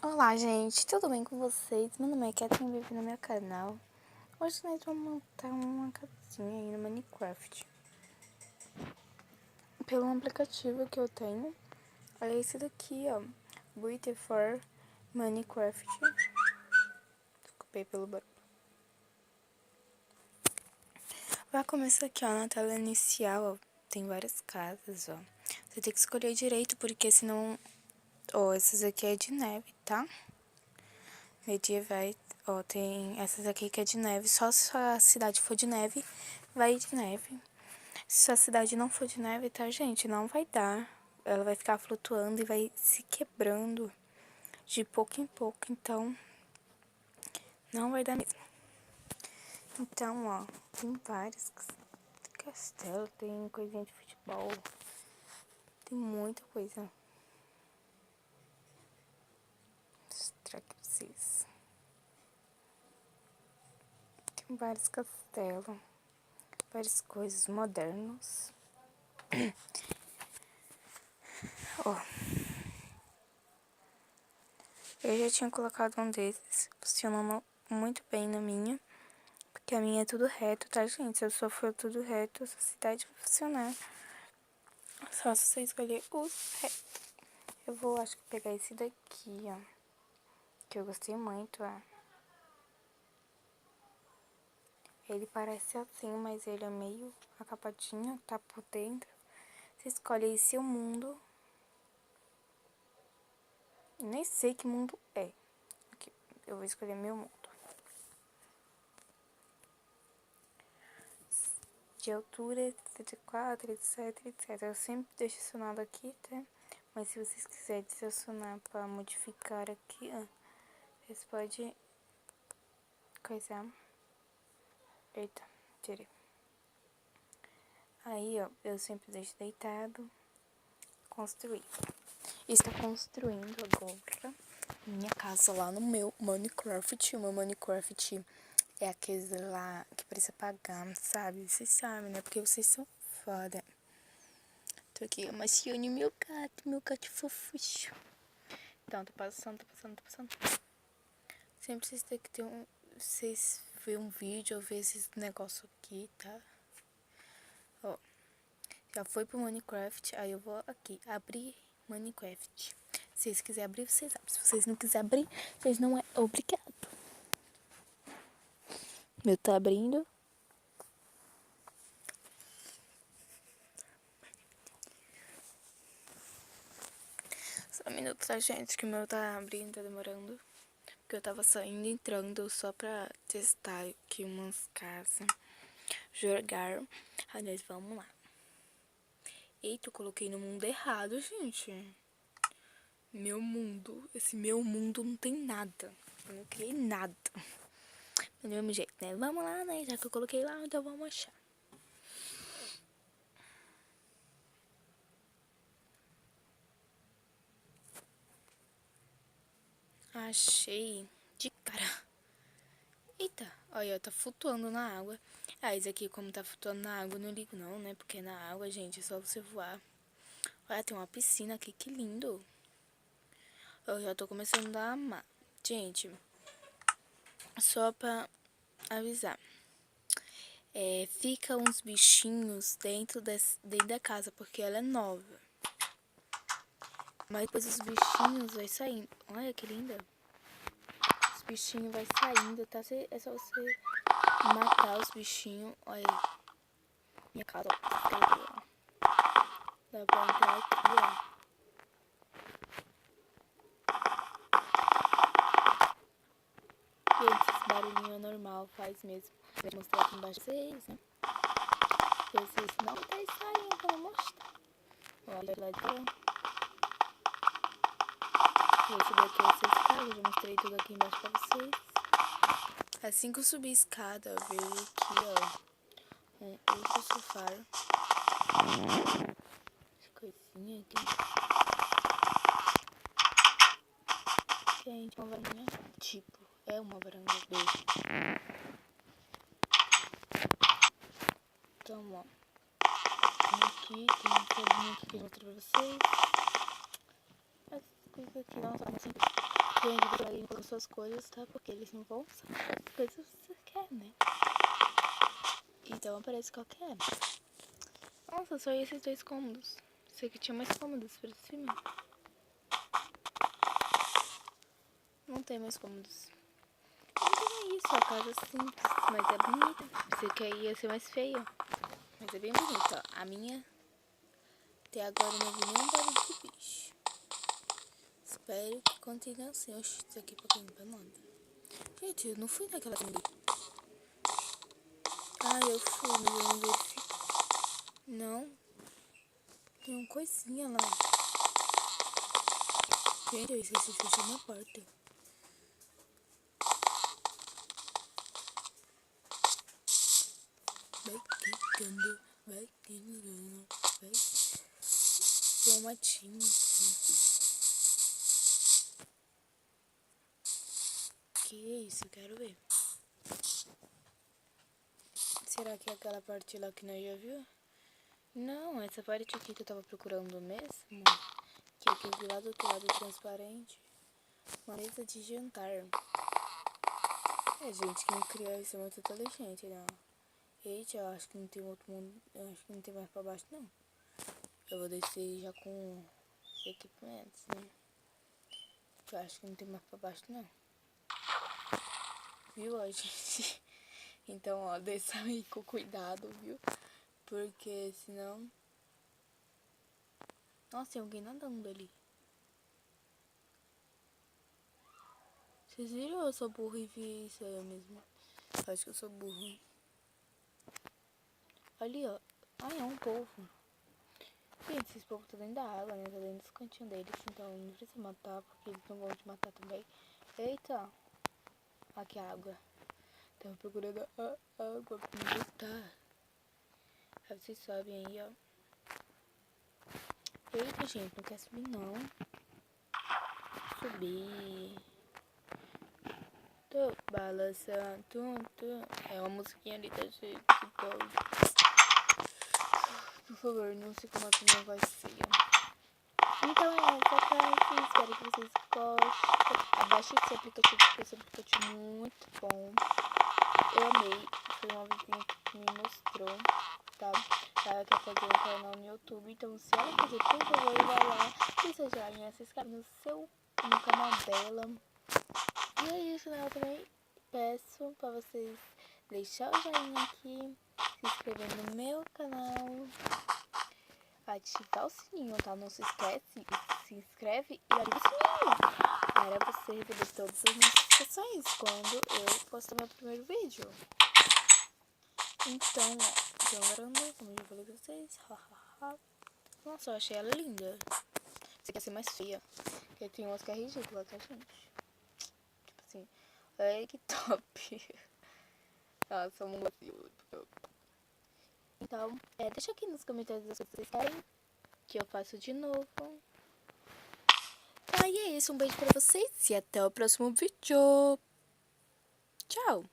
Olá, gente, tudo bem com vocês? Meu nome é Catherine, bem-vindo no meu canal. Hoje nós vamos montar uma casinha aí no Minecraft. Pelo aplicativo que eu tenho, é esse daqui, ó, Builder for Minecraft. Desculpei pelo barulho. Vai começar aqui, ó, na tela inicial, ó, tem várias casas, ó. Você tem que escolher direito, porque senão... Ó, essas aqui é de neve, tá? Medievais, ó, tem essas aqui que é de neve. Só se a cidade for de neve, vai de neve. Se a cidade não for de neve, tá, gente? Não vai dar. Ela vai ficar flutuando e vai se quebrando de pouco em pouco. Então, não vai dar mesmo. Então, ó, tem vários castelos, tem coisinha de futebol. Tem muita coisa. Vou mostrar aqui pra vocês. Tem vários castelos. Várias coisas modernos. Ó. Eu já tinha colocado um desses, funcionando muito bem na minha. Porque a minha é tudo reto, tá, gente? Se eu só for tudo reto, essa cidade vai funcionar. Só se você escolher os retos. Eu vou, acho que pegar esse daqui, ó. Que eu gostei muito, ó. Ele parece assim, mas ele é meio acapadinho, tá por dentro. Você escolhe aí seu mundo. Nem sei que mundo é. Aqui, eu vou escolher meu mundo. De altura, 74, etc, etc. Eu sempre deixo adicionado aqui, tá? Mas se vocês quiserem adicionar para modificar aqui, ó, vocês podem coisar. Eita, tirei. Aí, ó, eu sempre deixo deitado. Construir. Estou construindo agora minha casa lá no meu Minecraft. O meu Minecraft é aquele lá que precisa pagar, sabe? Vocês sabem, né? Porque vocês são foda. Tô aqui amaciando meu gato fofucho. Então, tô passando. Sempre vocês têm que ter vocês verem um vídeo ou ver esses negócios aqui, tá? Ó, já foi pro Minecraft, aí eu vou aqui, abrir Minecraft. Se vocês quiserem abrir, vocês abrem. Se vocês não quiserem abrir, vocês não é obrigado. Meu tá abrindo. Só um minuto, tá, gente? Que o meu tá abrindo, tá demorando. Porque eu tava saindo e entrando só pra testar aqui umas casas. Jogar. Aí nós vamos lá. Eita, eu coloquei no mundo errado, gente. Meu mundo. Esse meu mundo não tem nada. Eu não criei nada. Do mesmo jeito, né? Vamos lá, né? Já que eu coloquei lá, então vamos achar. Achei de cara. Eita, olha, tá flutuando na água. Ah, esse aqui, como tá flutuando na água, eu não ligo não, né? Porque na água, gente, é só você voar. Olha, tem uma piscina aqui, que lindo. Eu já tô começando a amar. Gente, só pra avisar. Fica uns bichinhos dentro da casa, porque ela é nova. Mas depois os bichinhos vai saindo. Olha que linda. Os bichinhos vai saindo, tá? É só você matar os bichinhos. Olha aí. Minha casa, ó. Dá pra entrar aqui, ó. Gente, esse barulhinho é normal, faz mesmo. Vou mostrar aqui embaixo pra vocês, né? Vocês não tá saindo, vou mostrar. Olha lá de cá. Vou subir aqui essa escada, já mostrei tudo aqui embaixo pra vocês. Assim que eu subir a escada, veio aqui, ó, um outro sofá. Essa coisinha aqui. Gente, uma varinha, tipo, é uma varanda beijo. Então, ó, aqui tem um caminho aqui que eu vou mostrar pra vocês. Essas coisas aqui, nossa, assim, Gente, você vai limpando suas coisas, tá? Porque eles não vão saber as coisas que você quer, né? Então aparece qualquer. Nossa, só esses 2 cômodos. Sei que tinha mais cômodos pra cima. Não tem mais cômodos. Então é isso, a casa é simples, mas é bonita. Pensei que aí ia ser mais feia. Mas é bem bonita, ó. A minha, até agora não vi nenhum barulho de bicho. Espero que continue assim. Oxi, isso aqui pra quem? Pra nada. Gente, eu não fui naquela ali. Ah, eu fui, mas eu não verifiquei. Não. Tem uma coisinha lá. Gente, eu esqueci de fechar minha porta. Vai quicando, vai quicando, vai. Tem um matinho aqui. Que é isso? Quero ver. Será que é aquela parte lá que nós já viu? Não, essa parte aqui que eu tava procurando mesmo. Que é aquele lá do outro lado transparente. Uma mesa de jantar. É, gente, quem criou isso é muito inteligente, né? Eita, eu acho que não tem outro mundo. Eu acho que não tem mais pra baixo, não. Eu vou descer já com os equipamentos, né? Eu acho que não tem mais pra baixo, não. Viu, ó, gente? Então, ó, desça aí com cuidado, viu? Porque senão... Nossa, tem alguém nadando ali. Vocês viram ou eu sou burro e vi isso aí mesmo? Acho que eu sou burro. Ali, ó. Ah, é um polvo. Gente, esses povos estão dentro da água, né? Tá dentro dos cantinhos deles. Então não precisa matar, porque eles não vão te matar também. Eita! Aqui a água. Tava procurando a água pra me botar. Aí vocês sobem aí, ó. Eita, gente, não quer subir não. Subir. Tô balançando. É uma musiquinha ali, tá, gente? Por favor, não se coma com minha voz feia. Então é essa parte. Espero que vocês gostem. Abaixe esse aplicativo, porque esse aplicativo é muito bom. Eu amei. Foi uma vizinha que me mostrou, tá? Ela quer fazer um canal no YouTube. Então, se ela fazer, por favor, vai lá. Deixa joinha, se inscreve no canal dela. E é isso, né? Eu também peço pra vocês deixar o joinha aqui, se inscrever no meu canal, ativar o sininho, tá? Não se esquece, se inscreve e ativa o sininho para você receber todas as notificações quando eu postar meu primeiro vídeo. Então, ó, tem uma varanda, como eu já falei pra vocês. Nossa, eu achei ela linda. Você quer ser mais feia? Porque tem umas que é ridícula, tá, gente? Tipo assim, olha que top. Nossa, um vazio. Então, deixa aqui nos comentários se vocês querem que eu faço de novo. Tá, e é isso. Um beijo pra vocês e até o próximo vídeo. Tchau!